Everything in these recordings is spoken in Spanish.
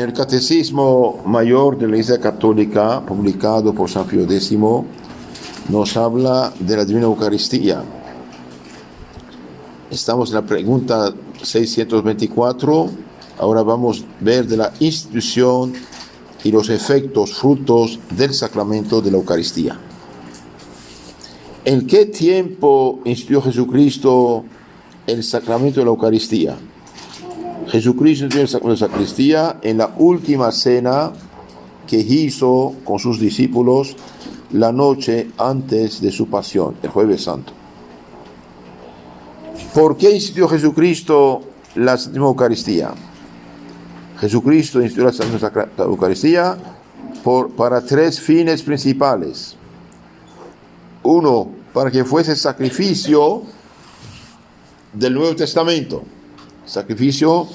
el Catecismo Mayor de la Iglesia Católica, publicado por San Pío X, nos habla de la Divina Eucaristía. Estamos en la pregunta 624. Ahora vamos a ver de la institución y los efectos, frutos del sacramento de la Eucaristía. ¿En qué tiempo instituyó Jesucristo el sacramento de la Eucaristía? Jesucristo instituyó el sacramento de la Eucaristía en la última cena que hizo con sus discípulos la noche antes de su pasión, el Jueves Santo. ¿Por qué instituyó Jesucristo la Santísima Eucaristía? Jesucristo instituyó la Santísima Eucaristía para tres fines principales. Uno, para que fuese sacrificio del Nuevo Testamento, sacrificio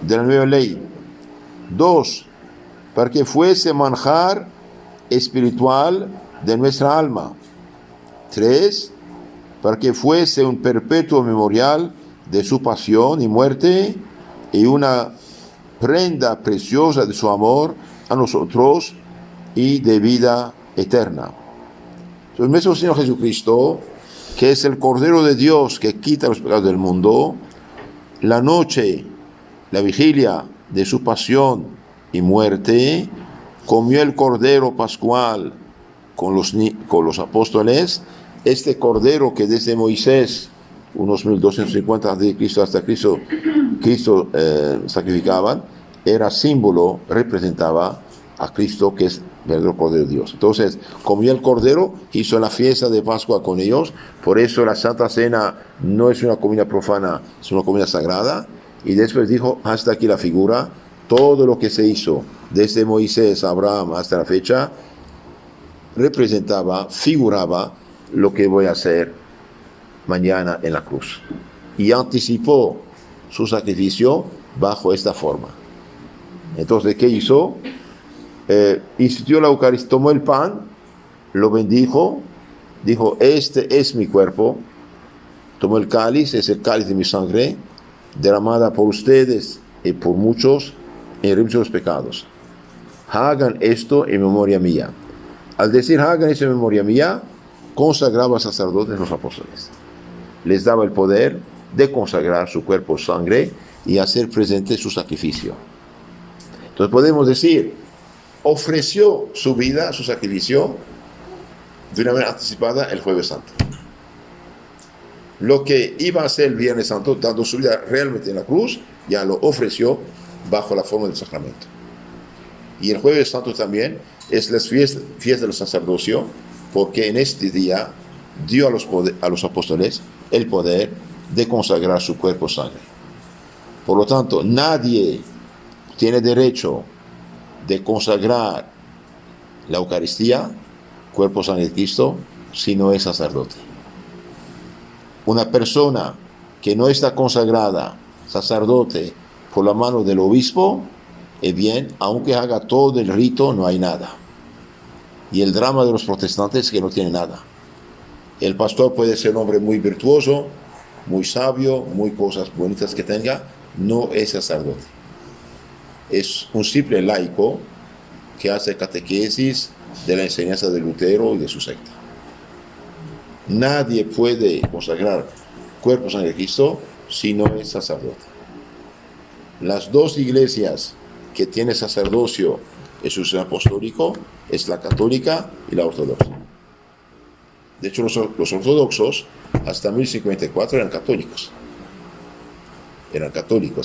de la nueva ley. Dos, para que fuese manjar espiritual de nuestra alma. Tres, para que fuese un perpetuo memorial de su pasión y muerte y una prenda preciosa de su amor a nosotros y de vida eterna. Entonces, nuestro Señor Jesucristo, que es el Cordero de Dios que quita los pecados del mundo, la noche, la vigilia de su pasión y muerte, comió el Cordero Pascual con los apóstoles. Este Cordero que desde Moisés, unos 1250 de Cristo hasta Cristo sacrificaban, era símbolo, representaba a Cristo, que es el verdadero Cordero de Dios. Entonces, comió el Cordero, hizo la fiesta de Pascua con ellos. Por eso la Santa Cena no es una comida profana, es una comida sagrada. Y después dijo, hasta aquí la figura, todo lo que se hizo desde Moisés, Abraham hasta la fecha, representaba, figuraba lo que voy a hacer mañana en la cruz. Y anticipó su sacrificio bajo esta forma. Entonces, ¿qué hizo? Instituyó la Eucaristía, tomó el pan, lo bendijo, dijo, este es mi cuerpo. Tomó el cáliz, es el cáliz de mi sangre, derramada por ustedes y por muchos en remisión de los pecados. Hagan esto en memoria mía. Al decir hagan esto en memoria mía, consagraba a sacerdotes los apóstoles. Les daba el poder de consagrar su cuerpo, sangre y hacer presente su sacrificio. Entonces podemos decir, ofreció su vida, su sacrificio, de una manera anticipada el Jueves Santo. Lo que iba a hacer el Viernes Santo, dando su vida realmente en la cruz, ya lo ofreció bajo la forma del sacramento. Y el Jueves Santo también es la fiesta del sacerdocio, porque en este día dio a los apóstoles el poder de consagrar su cuerpo y sangre. Por lo tanto, nadie tiene derecho de consagrar la Eucaristía, cuerpo, sangre de Cristo, si no es sacerdote. Una persona que no está consagrada, sacerdote, por la mano del obispo, bien, aunque haga todo el rito, no hay nada. Y el drama de los protestantes es que no tiene nada. El pastor puede ser un hombre muy virtuoso, muy sabio, muy cosas bonitas que tenga, no es sacerdote. Es un simple laico que hace catequesis de la enseñanza de Lutero y de su secta. Nadie puede consagrar cuerpo, sangre de Cristo si no es sacerdote. Las dos iglesias que tienen sacerdocio en su sistema apostólico es la católica y la ortodoxa. De hecho, los ortodoxos hasta 1054 eran católicos.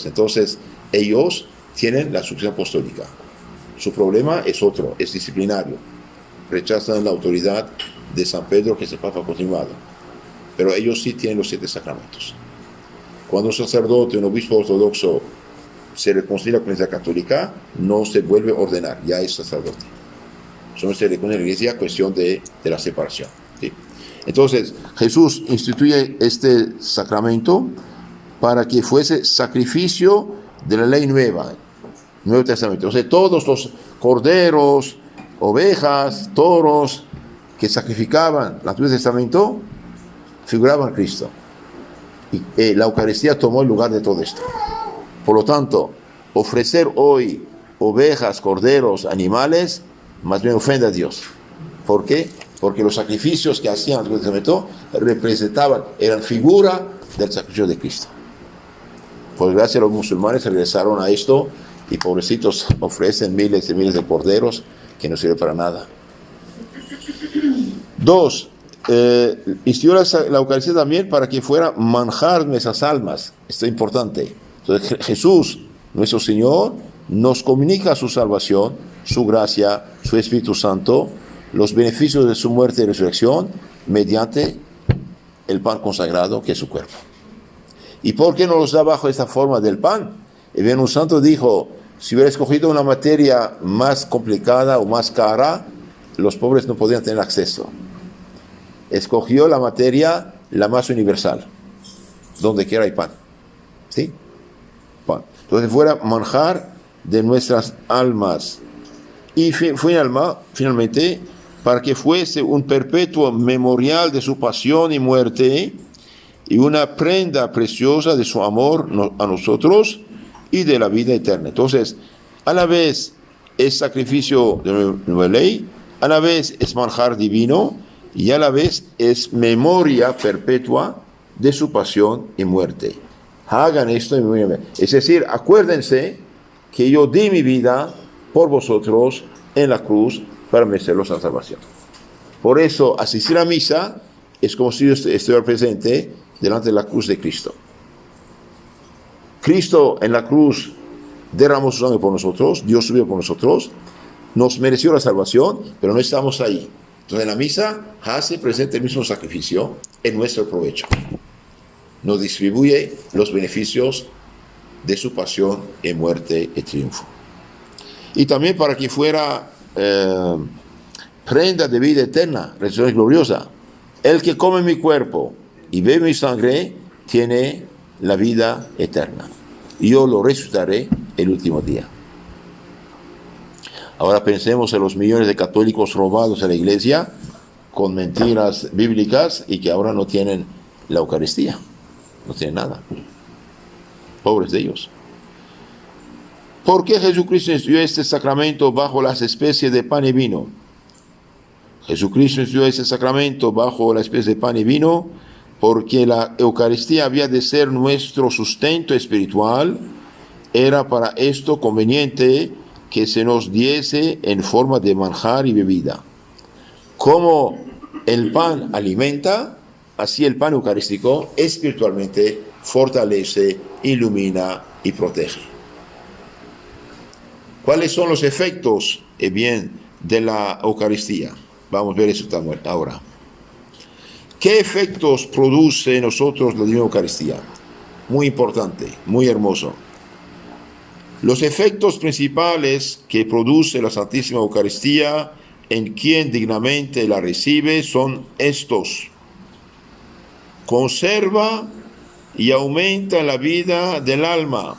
Entonces, ellos tienen la sucesión apostólica. Su problema es otro, es disciplinario. Rechazan la autoridad de San Pedro, que es el Papa continuado. Pero ellos sí tienen los 7 sacramentos. Cuando un sacerdote, un obispo ortodoxo, se reconcilia con la Iglesia Católica, no se vuelve a ordenar, ya es sacerdote. Solo se reconcilia en la Iglesia, cuestión de la separación. ¿Sí? Entonces, Jesús instituye este sacramento para que fuese sacrificio de la ley nueva, Nuevo Testamento. O sea, todos los corderos, ovejas, toros que sacrificaban el Antiguo Testamento figuraban a Cristo. Y la Eucaristía tomó el lugar de todo esto. Por lo tanto, ofrecer hoy ovejas, corderos, animales, más bien ofende a Dios. ¿Por qué? Porque los sacrificios que hacían en el Antiguo Testamento eran figura del sacrificio de Cristo. Por desgracia, los musulmanes regresaron a esto y pobrecitos ofrecen miles y miles de corderos que no sirven para nada. 2. Instituyó la Eucaristía también para que fuera manjar de nuestras almas. Esto es importante. Entonces, Jesús, nuestro Señor, nos comunica su salvación, su gracia, su Espíritu Santo, los beneficios de su muerte y resurrección mediante el pan consagrado que es su cuerpo. ¿Y por qué no los da bajo esta forma del pan? El bien un santo dijo, si hubiera escogido una materia más complicada o más cara, los pobres no podrían tener acceso. Escogió la materia la más universal, donde quiera hay pan. ¿Sí? Pan. Entonces fuera manjar de nuestras almas. Y finalmente, para que fuese un perpetuo memorial de su pasión y muerte y una prenda preciosa de su amor a nosotros y de la vida eterna. Entonces, a la vez es sacrificio de nueva ley, a la vez es manjar divino y a la vez es memoria perpetua de su pasión y muerte. Hagan esto en memoria. Es decir, acuérdense que yo di mi vida por vosotros en la cruz para merecerlos la salvación. Por eso, asistir a misa es como si yo estuviera presente delante de la cruz de Cristo. Cristo en la cruz derramó su sangre por nosotros, Dios subió por nosotros, nos mereció la salvación, pero no estamos ahí. Entonces en la misa hace presente el mismo sacrificio en nuestro provecho. Nos distribuye los beneficios de su pasión y muerte y triunfo. Y también para que fuera prenda de vida eterna, resurrección gloriosa. El que come mi cuerpo y bebe mi sangre tiene la vida eterna. Y yo lo resucitaré el último día. Ahora pensemos en los millones de católicos robados a la iglesia con mentiras bíblicas y que ahora no tienen la Eucaristía. No tienen nada. Pobres de ellos. ¿Por qué Jesucristo instituyó este sacramento bajo las especies de pan y vino? Jesucristo instituyó este sacramento bajo la especie de pan y vino porque la Eucaristía había de ser nuestro sustento espiritual. Era para esto conveniente que se nos diese en forma de manjar y bebida. Como el pan alimenta, así el pan eucarístico espiritualmente fortalece, ilumina y protege. ¿Cuáles son los efectos de la Eucaristía? Vamos a ver eso ahora. ¿Qué efectos produce en nosotros la Divina Eucaristía? Muy importante, muy hermoso. Los efectos principales que produce la Santísima Eucaristía en quien dignamente la recibe son estos. Conserva y aumenta la vida del alma,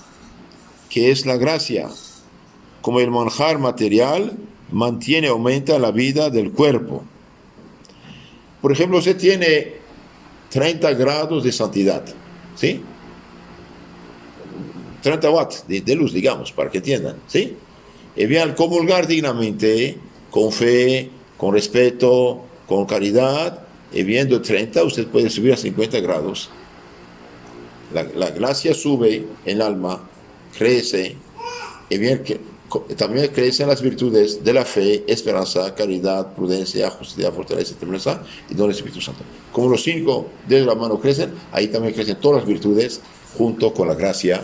que es la gracia. Como el manjar material mantiene y aumenta la vida del cuerpo. Por ejemplo, usted tiene 30 grados de santidad, ¿sí? 30 watts de luz, digamos, para que entiendan, ¿sí? Y bien, al comulgar dignamente, con fe, con respeto, con caridad, y viendo 30, usted puede subir a 50 grados. La gracia sube en el alma, crece, y bien, también crecen las virtudes de la fe, esperanza, caridad, prudencia, justicia, fortaleza, templanza y don del Espíritu Santo. Como los 5 dedos de la mano crecen, ahí también crecen todas las virtudes junto con la gracia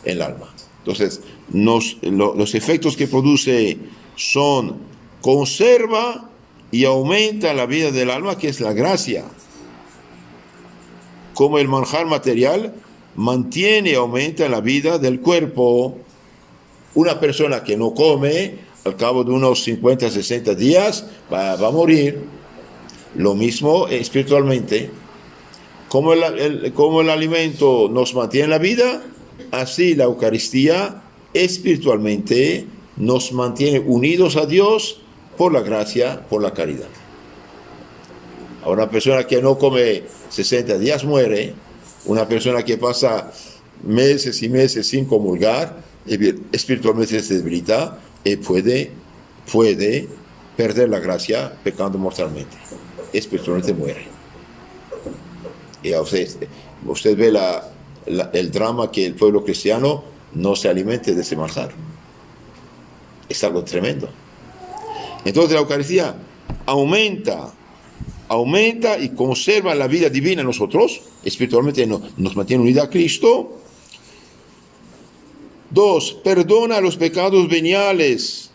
en el alma. Entonces, los efectos que produce son conserva y aumenta la vida del alma, que es la gracia. Como el manjar material mantiene y aumenta la vida del cuerpo. Una persona que no come, al cabo de unos 50, 60 días, va a morir. Lo mismo espiritualmente. Como el alimento nos mantiene la vida, así la Eucaristía espiritualmente nos mantiene unidos a Dios por la gracia, por la caridad. Ahora, una persona que no come 60 días muere. Una persona que pasa meses y meses sin comulgar, espiritualmente se debilita, puede perder la gracia pecando mortalmente. Espiritualmente muere. Y usted ve el drama que el pueblo cristiano no se alimente de ese manjar. Es algo tremendo. Entonces la Eucaristía aumenta y conserva la vida divina en nosotros, espiritualmente nos mantiene unida a Cristo. 2, perdona los pecados veniales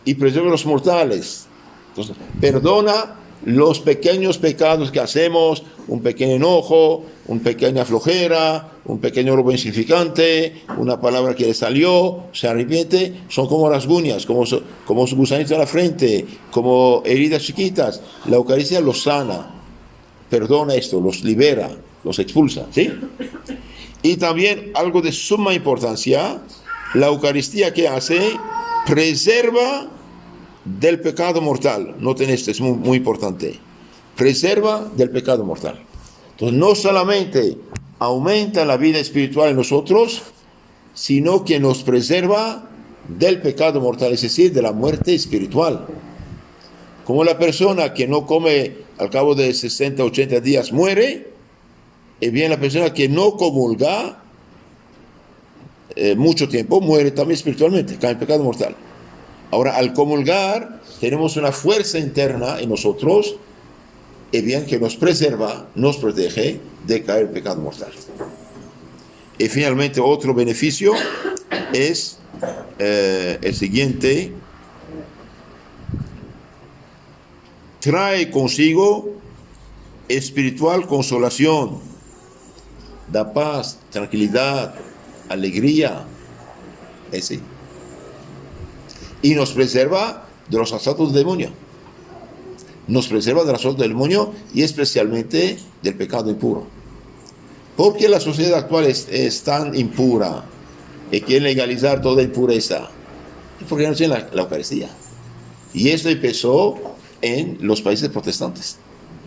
y preserva los mortales. Entonces, perdona los pequeños pecados que hacemos, un pequeño enojo, una pequeña flojera, un pequeño robo insignificante, una palabra que le salió, se arrepiente, son como rasguñas, como su gusanito en la frente, como heridas chiquitas. La Eucaristía los sana, perdona esto, los libera, los expulsa, ¿sí? Y también algo de suma importancia, la Eucaristía que hace, preserva del pecado mortal. Noten esto, es muy, muy importante. Preserva del pecado mortal. Entonces, no solamente aumenta la vida espiritual en nosotros, sino que nos preserva del pecado mortal, es decir, de la muerte espiritual. Como la persona que no come al cabo de 60, 80 días muere, y bien la persona que no comulga mucho tiempo muere también espiritualmente, cae en pecado mortal. Ahora, al comulgar, tenemos una fuerza interna en nosotros, y bien que nos preserva, nos protege de caer en pecado mortal. Y finalmente, otro beneficio es el siguiente: trae consigo espiritual consolación, da paz, tranquilidad, alegría, ese. Y nos preserva de los asaltos del demonio. Nos preserva del asalto del demonio y especialmente del pecado impuro. ¿Por qué la sociedad actual es tan impura y quiere legalizar toda impureza? Porque no tiene la Eucaristía. Y esto empezó en los países protestantes,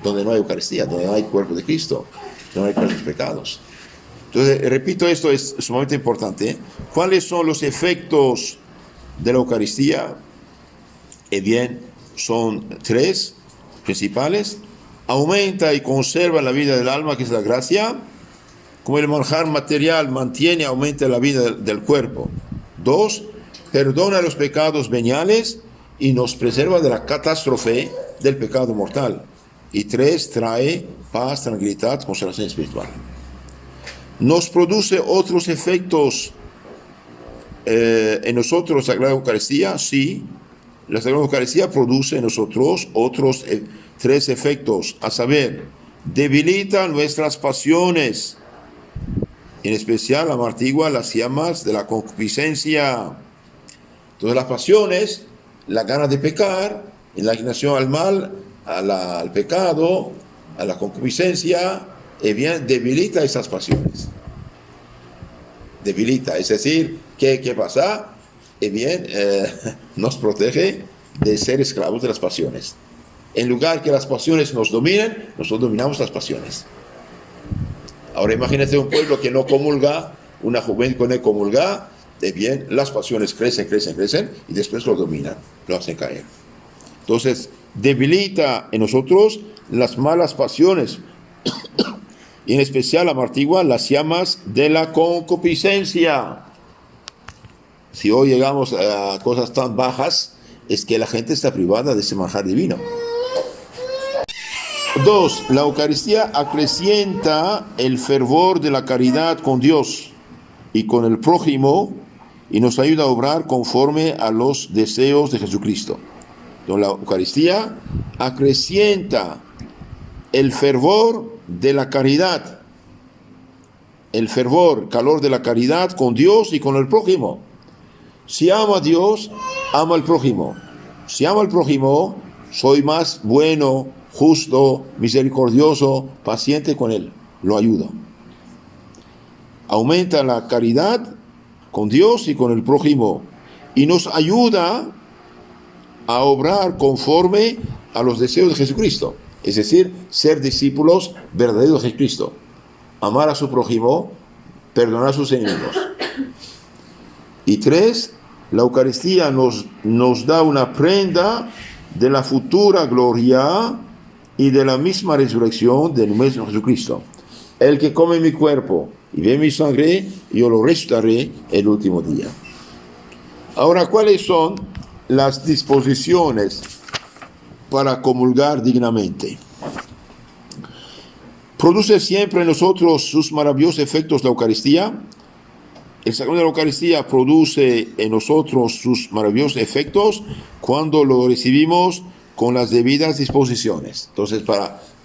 donde no hay Eucaristía, donde no hay cuerpo de Cristo, donde no hay para los pecados. Entonces, repito, esto es sumamente importante. ¿Cuáles son los efectos de la Eucaristía? Bien, son 3 principales. Aumenta y conserva la vida del alma, que es la gracia. Como el manjar material mantiene y aumenta la vida del cuerpo. 2, perdona los pecados veniales y nos preserva de la catástrofe del pecado mortal. Y 3, trae paz, tranquilidad, consolación espiritual. Nos produce otros efectos en nosotros la Sagrada Eucaristía, sí. La Sagrada Eucaristía produce en nosotros otros 3 efectos, a saber, debilita nuestras pasiones, en especial amortigua las llamas de la concupiscencia. Entonces las pasiones, la gana de pecar, la inclinación al mal, al pecado, a la concupiscencia, bien, debilita esas pasiones. Debilita, es decir, ¿qué pasa? Bien, nos protege de ser esclavos de las pasiones. En lugar que las pasiones nos dominen, nosotros dominamos las pasiones. Ahora imagínate un pueblo que no comulga, una juventud que no comulga, bien, las pasiones crecen y después lo dominan, lo hacen caer. Entonces, debilita en nosotros las malas pasiones y en especial amortigua las llamas de la concupiscencia. Si hoy llegamos a cosas tan bajas, es que la gente está privada de ese manjar divino. 2, la Eucaristía acrecienta el fervor de la caridad con Dios y con el prójimo y nos ayuda a obrar conforme a los deseos de Jesucristo. Entonces, la Eucaristía acrecienta el fervor de la caridad, el fervor, calor de la caridad con Dios y con el prójimo. Si amo a Dios, amo al prójimo. Si amo al prójimo, soy más bueno, justo, misericordioso, paciente con él. Lo ayudo. Aumenta la caridad con Dios y con el prójimo. Y nos ayuda a obrar conforme a los deseos de Jesucristo. Es decir, ser discípulos verdaderos de Jesucristo. Amar a su prójimo, perdonar a sus enemigos. Y 3, La Eucaristía nos da una prenda de la futura gloria y de la misma resurrección del mismo Jesucristo. El que come mi cuerpo y ve mi sangre, yo lo resucitaré el último día. Ahora, ¿cuáles son las disposiciones para comulgar dignamente? Produce siempre en nosotros sus maravillosos efectos la Eucaristía. El sacramento de la Eucaristía produce en nosotros sus maravillosos efectos cuando lo recibimos con las debidas disposiciones. Entonces,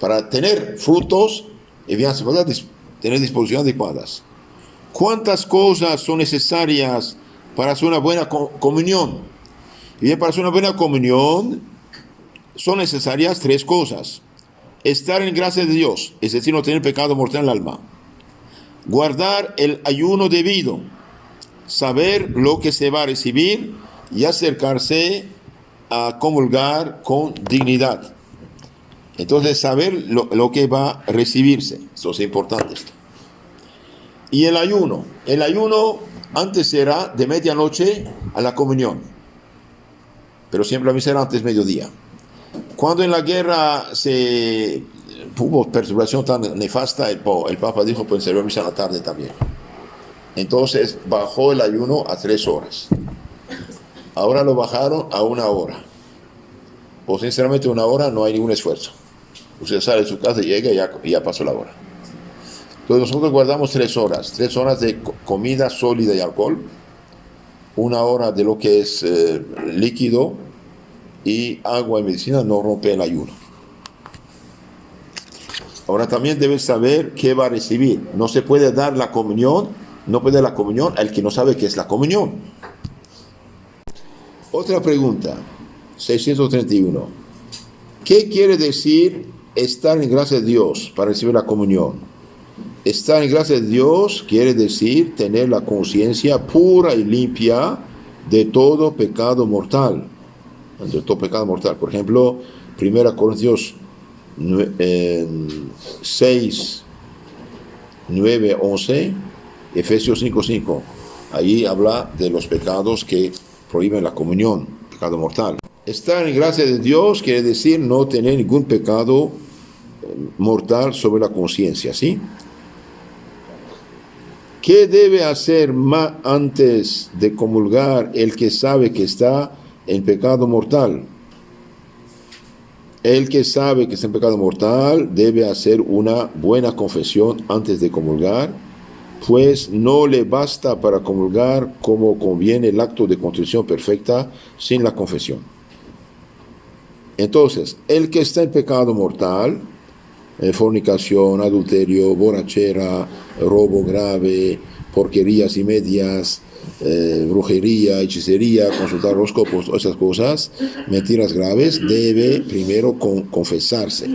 para tener frutos, hace falta tener disposiciones adecuadas. ¿Cuántas cosas son necesarias para hacer una buena comunión? Y bien, para hacer una buena comunión son necesarias 3 cosas. Estar en gracia de Dios, es decir, no tener pecado mortal en el alma. Guardar el ayuno debido, saber lo que se va a recibir y acercarse a comulgar con dignidad. Entonces, saber lo que va a recibirse. Eso es importante. Y el ayuno antes era de medianoche a la comunión, pero siempre a mí será antes mediodía. Cuando en la guerra hubo perturbación tan nefasta, el Papa dijo, pues celebrar misa a la tarde también. Entonces bajó el ayuno a 3 horas. Ahora lo bajaron a 1 hora. Pues sinceramente 1 hora no hay ningún esfuerzo. Usted sale de su casa, llega y ya pasó la hora. Entonces nosotros guardamos 3 horas. 3 horas de comida sólida y alcohol. 1 hora de lo que es líquido. Y agua y medicina no rompe el ayuno. Ahora también debes saber qué va a recibir. No se puede dar la comunión, no puede dar la comunión al que no sabe qué es la comunión. Otra pregunta, 631. ¿Qué quiere decir estar en gracia de Dios para recibir la comunión? Estar en gracia de Dios quiere decir tener la conciencia pura y limpia de todo pecado mortal. De todo pecado mortal. Por ejemplo, 1 Corintios 6, 9, 11, Efesios 5, 5. Ahí habla de los pecados que prohíben la comunión, pecado mortal. Estar en gracia de Dios quiere decir no tener ningún pecado mortal sobre la conciencia, ¿sí? ¿Qué debe hacer antes de comulgar el que sabe que está en pecado mortal? El que sabe que está en pecado mortal debe hacer una buena confesión antes de comulgar, pues no le basta para comulgar como conviene el acto de contrición perfecta sin la confesión. Entonces, el que está en pecado mortal, fornicación, adulterio, borrachera, robo grave, porquerías y medias, brujería, hechicería, consultar horóscopos, esas cosas, mentiras graves, debe primero confesarse.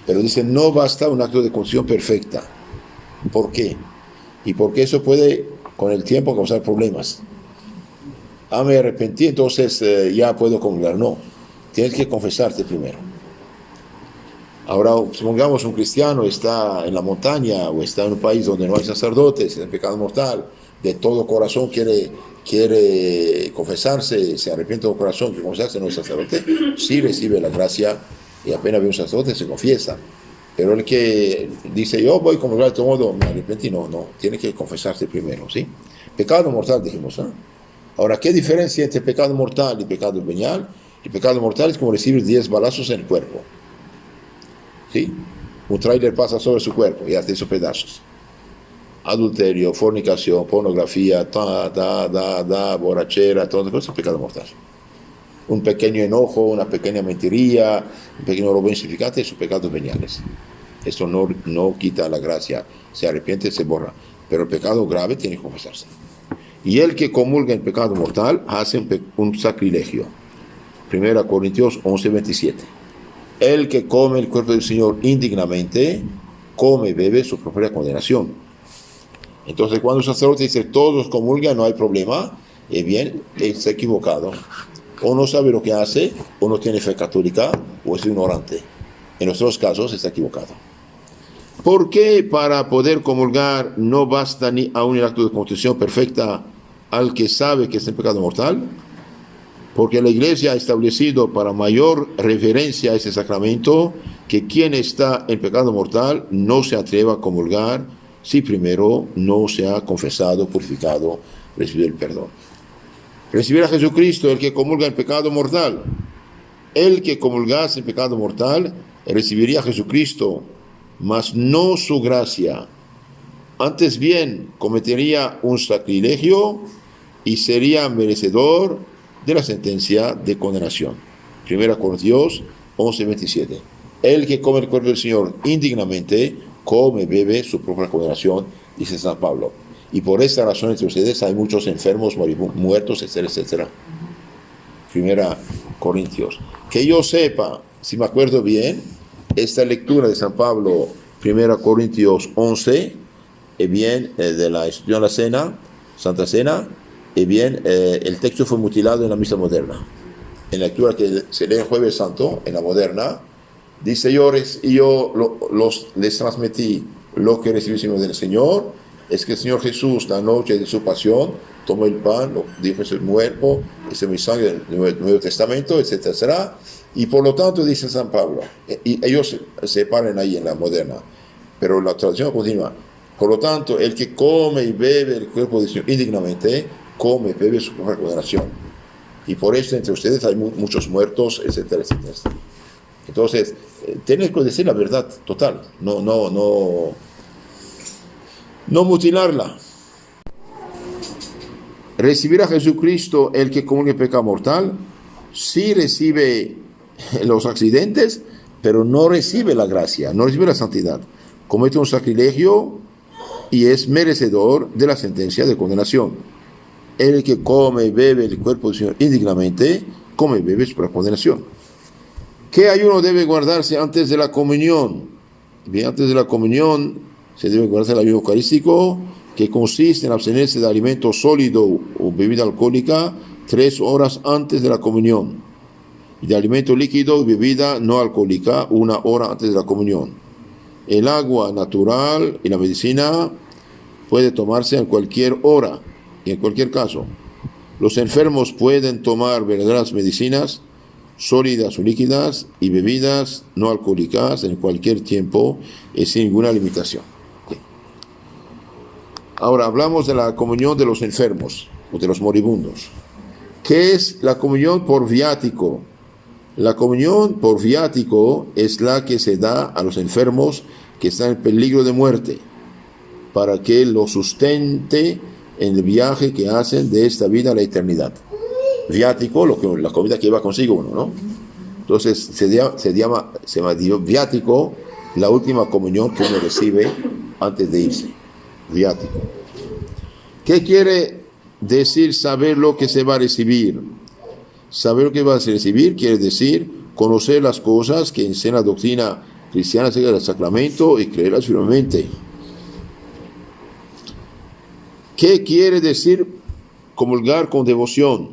Pero dice, no basta un acto de contrición perfecta. ¿Por qué? Y porque eso puede, con el tiempo, causar problemas. Me arrepentí, entonces ya puedo comulgar. No, tienes que confesarte primero. Ahora, supongamos un cristiano está en la montaña o está en un país donde no hay sacerdotes, está en pecado mortal, de todo corazón quiere confesarse, se arrepiente de corazón, quiere confesarse, no es sacerdote, sí recibe la gracia y apenas ve un sacerdote se confiesa. Pero el que dice, yo voy a comulgar de todo modo, me arrepentí, no, tiene que confesarse primero, ¿sí? Pecado mortal, dijimos, ¿no? Ahora, ¿qué diferencia entre pecado mortal y pecado venial? El pecado mortal es como recibir 10 balazos en el cuerpo, ¿sí? Un tráiler pasa sobre su cuerpo y hace esos pedazos. Adulterio, fornicación, pornografía, borrachera, todo eso es pecado mortal. Un pequeño enojo, una pequeña mentiría, un pequeño robo insignificante, son pecados veniales. Eso no quita la gracia, se arrepiente, se borra. Pero el pecado grave tiene que confesarse. Y el que comulga en pecado mortal hace un sacrilegio. 1 Corintios 11, 27. El que come el cuerpo del Señor indignamente, come y bebe su propia condenación. Entonces, cuando el sacerdote dice todos comulgan, no hay problema, bien, está equivocado. O no sabe lo que hace, o no tiene fe católica, o es ignorante. En nuestros casos está equivocado. ¿Por qué para poder comulgar no basta ni aún el acto de contrición perfecta al que sabe que está en pecado mortal, porque la Iglesia ha establecido para mayor reverencia a ese sacramento que quien está en pecado mortal no se atreva a comulgar si primero no se ha confesado, purificado, recibido el perdón. Recibir a Jesucristo, el que comulga en pecado mortal. El que comulgase en pecado mortal recibiría a Jesucristo, mas no su gracia. Antes bien, cometería un sacrilegio y sería merecedor de la sentencia de condenación. 1 Corintios 11:27. El que come el cuerpo del Señor indignamente, come, bebe su propia condenación, dice San Pablo. Y por esta razón entre ustedes hay muchos enfermos, muertos, etcétera, etcétera. 1 Corintios. Que yo sepa, si me acuerdo bien, esta lectura de San Pablo, 1 Corintios 11, de la institución de la cena, Santa Cena, el texto fue mutilado en la misa moderna. En la lectura que se lee el Jueves Santo, en la moderna, dice: les transmití lo que recibí del Señor, es que el Señor Jesús, la noche de su pasión, tomó el pan, dijo: es mi cuerpo, es mi sangre del Nuevo Testamento, etcétera, etcétera. Y por lo tanto, dice San Pablo, y ellos se paran ahí en la moderna, pero la traducción continúa: por lo tanto, el que come y bebe el cuerpo del Señor indignamente, come y bebe su propia condenación. Y por eso entre ustedes hay muchos muertos, etcétera, etcétera. Entonces, tienes que decir la verdad total, no mutilarla. Recibir a Jesucristo, el que comulga en pecado mortal, sí recibe los accidentes, pero no recibe la gracia, no recibe la santidad. Comete un sacrilegio y es merecedor de la sentencia de condenación. El que come y bebe el cuerpo del Señor indignamente, come y bebe su propia condenación. ¿Qué ayuno debe guardarse antes de la comunión? Bien, antes de la comunión se debe guardarse el ayuno eucarístico, que consiste en abstenerse de alimento sólido o bebida alcohólica 3 horas antes de la comunión, y de alimento líquido y bebida no alcohólica 1 hora antes de la comunión. El agua natural y la medicina puede tomarse en cualquier hora y en cualquier caso. Los enfermos pueden tomar verdaderas medicinas, sólidas o líquidas, y bebidas no alcohólicas en cualquier tiempo y sin ninguna limitación. Ahora hablamos de la comunión de los enfermos o de los moribundos. ¿Qué es la comunión por viático? La comunión por viático es la que se da a los enfermos que están en peligro de muerte, para que los sustente en el viaje que hacen de esta vida a la eternidad. Viático, la comida que lleva consigo uno, ¿no? Entonces se llama viático la última comunión que uno recibe antes de irse. Viático. ¿Qué quiere decir saber lo que se va a recibir? Saber lo que va a recibir quiere decir conocer las cosas que enseña la doctrina cristiana acerca del sacramento y creerlas firmemente. ¿Qué quiere decir comulgar con devoción?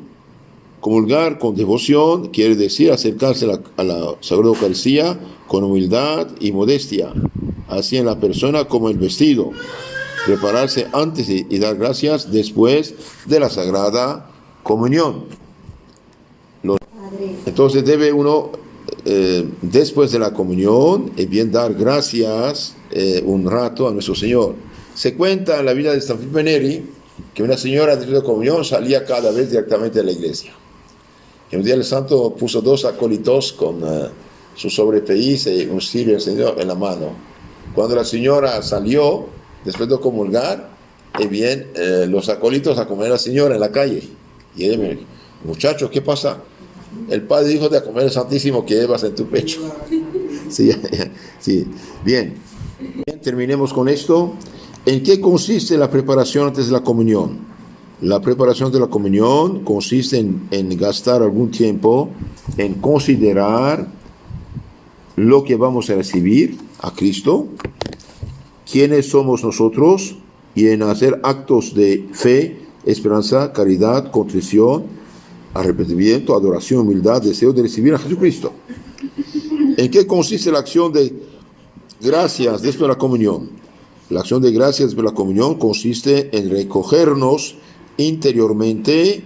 Comulgar con devoción quiere decir acercarse a la Sagrada Eucaristía con humildad y modestia, así en la persona como en el vestido. Prepararse antes y dar gracias después de la Sagrada Comunión. Entonces debe uno, después de la comunión, dar gracias un rato a nuestro Señor. Se cuenta en la vida de San Filippo Neri que una señora después de la comunión salía cada vez directamente a la iglesia. Y un día el santo puso 2 acólitos con su sobrepeís y un cirio encendido en la mano. Cuando la señora salió, después de comulgar, los acólitos a comer a la señora en la calle. Y ella me dijo: muchachos, ¿qué pasa? El Padre dijo de comer el Santísimo que llevas en tu pecho. Sí, sí. Bien, terminemos con esto. ¿En qué consiste la preparación antes de la comunión? La preparación de la comunión consiste en gastar algún tiempo en considerar lo que vamos a recibir a Cristo, quiénes somos nosotros, y en hacer actos de fe, esperanza, caridad, contrición, arrepentimiento, adoración, humildad, deseo de recibir a Jesucristo. ¿En qué consiste la acción de gracias después de la comunión? La acción de gracias después de la comunión consiste en recogernos interiormente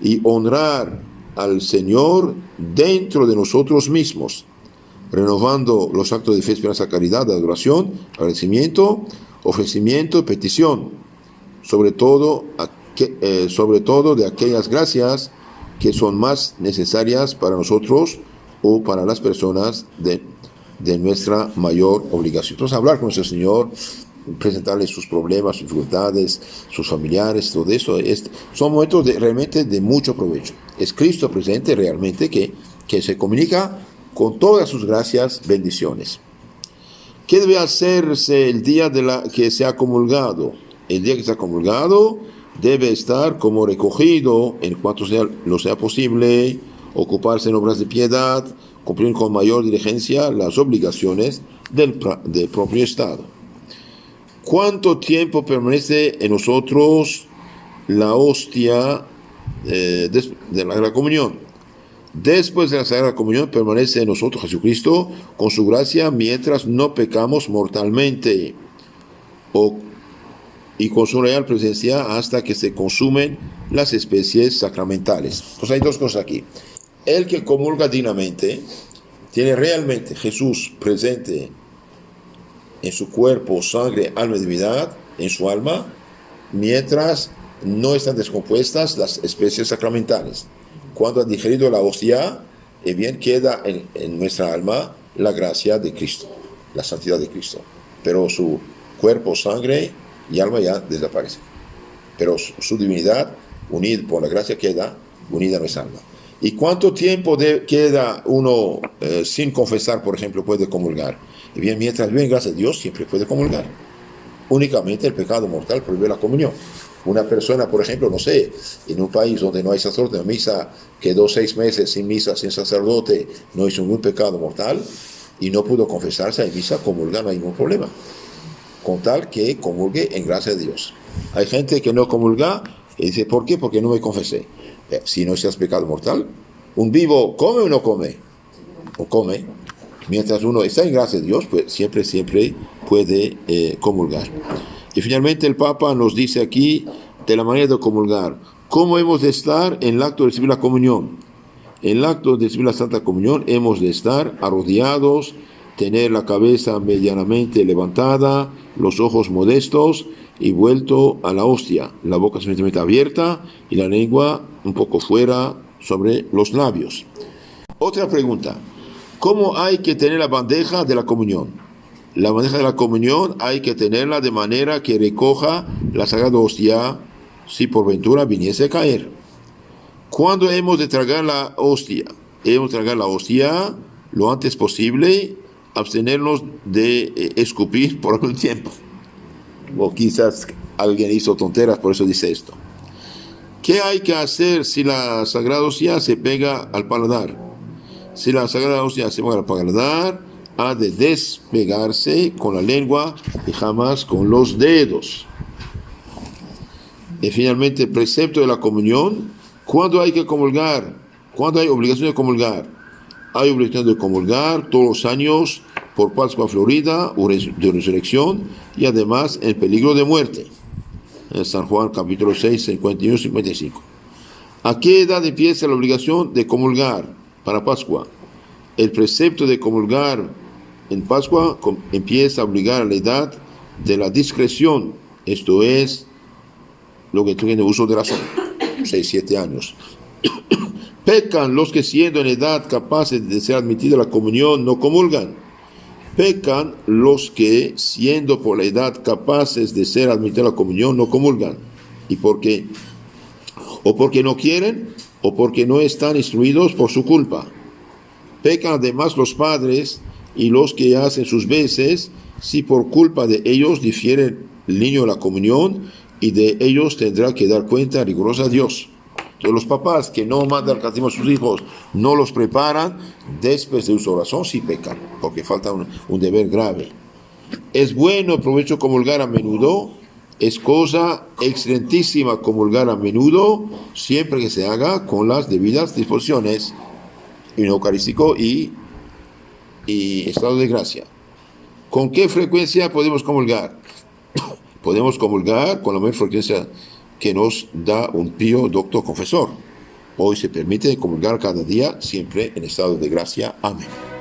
y honrar al Señor dentro de nosotros mismos, renovando los actos de fe, esperanza, caridad, de adoración, agradecimiento, ofrecimiento y petición, sobre todo de aquellas gracias que son más necesarias para nosotros o para las personas de nuestra mayor obligación. Entonces, hablar con nuestro Señor, presentarle sus problemas, sus dificultades, sus familiares, todo eso, son momentos realmente de mucho provecho. Es Cristo presente realmente que se comunica con todas sus gracias, bendiciones. ¿Qué debe hacerse el día que se ha comulgado? El día que se ha comulgado debe estar como recogido en cuanto lo sea posible, ocuparse en obras de piedad, cumplir con mayor diligencia las obligaciones del propio Estado. ¿Cuánto tiempo permanece en nosotros la hostia de la comunión? Después de la Sagrada Comunión permanece en nosotros Jesucristo con su gracia mientras no pecamos mortalmente y con su real presencia hasta que se consumen las especies sacramentales. Pues hay dos cosas aquí. El que comulga dignamente tiene realmente Jesús presente en su cuerpo, sangre, alma y divinidad, en su alma, mientras no están descompuestas las especies sacramentales. Cuando ha digerido la hostia, bien queda en nuestra alma la gracia de Cristo, la santidad de Cristo. Pero su cuerpo, sangre y alma ya desaparecen. Pero su divinidad, unida por la gracia, queda unida a nuestra alma. ¿Y cuánto tiempo queda uno sin confesar, por ejemplo, puede comulgar? Y bien, mientras vive en gracia de Dios, siempre puede comulgar. Únicamente el pecado mortal prohíbe la comunión. Una persona, por ejemplo, no sé, en un país donde no hay sacerdote, la misa, quedó 6 meses sin misa, sin sacerdote, no hizo ningún pecado mortal y no pudo confesarse en misa, comulga, no hay ningún problema. Con tal que comulgue en gracia de Dios. Hay gente que no comulga y dice, ¿por qué? Porque no me confesé. Si no seas pecado mortal, un vivo come o no come, o come. Mientras uno está en gracia de Dios, pues siempre puede comulgar. Y finalmente el Papa nos dice aquí de la manera de comulgar. ¿Cómo hemos de estar en el acto de recibir la comunión? En el acto de recibir la Santa Comunión hemos de estar arrodillados, tener la cabeza medianamente levantada, los ojos modestos y vuelto a la hostia, la boca suficientemente abierta y la lengua un poco fuera sobre los labios. Otra pregunta. ¿Cómo hay que tener la bandeja de la comunión? La bandeja de la comunión hay que tenerla de manera que recoja la sagrada hostia si por ventura viniese a caer. ¿Cuándo hemos de tragar la hostia? Hemos de tragar la hostia lo antes posible, abstenernos de escupir por algún tiempo. O quizás alguien hizo tonteras, por eso dice esto. ¿Qué hay que hacer si la sagrada hostia se pega al paladar? Si la sagrada hostia se pega al paladar, ha de despegarse con la lengua y jamás con los dedos. Y finalmente, el precepto de la comunión. ¿Cuándo hay que comulgar? ¿Cuándo hay obligación de comulgar? Hay obligación de comulgar todos los años por Pascua Florida o de resurrección y además en peligro de muerte. En San Juan capítulo 6, 51 y 55. ¿A qué edad empieza la obligación de comulgar para Pascua? El precepto de comulgar en Pascua empieza a obligar a la edad de la discreción, esto es lo que tiene uso de razón, 6, 7 años. Pecan los que siendo en edad capaces de ser admitidos a la comunión no comulgan. Pecan los que siendo por la edad capaces de ser admitidos a la comunión no comulgan. ¿Y por qué? O porque no quieren o porque no están instruidos por su culpa. Pecan además los padres y los que hacen sus veces, si por culpa de ellos difiere el niño de la comunión, y de ellos tendrá que dar cuenta rigurosa a Dios. Entonces los papás que no mandan al catecismo a sus hijos, no los preparan, después de su oración sí pecan, porque falta un deber grave. Es bueno, provecho comulgar a menudo, es cosa excelentísima comulgar a menudo, siempre que se haga con las debidas disposiciones, en eucarístico y estado de gracia. ¿Con qué frecuencia podemos comulgar? Podemos comulgar con la mayor frecuencia que nos da un pío doctor confesor. Hoy se permite comulgar cada día, siempre en estado de gracia. Amén.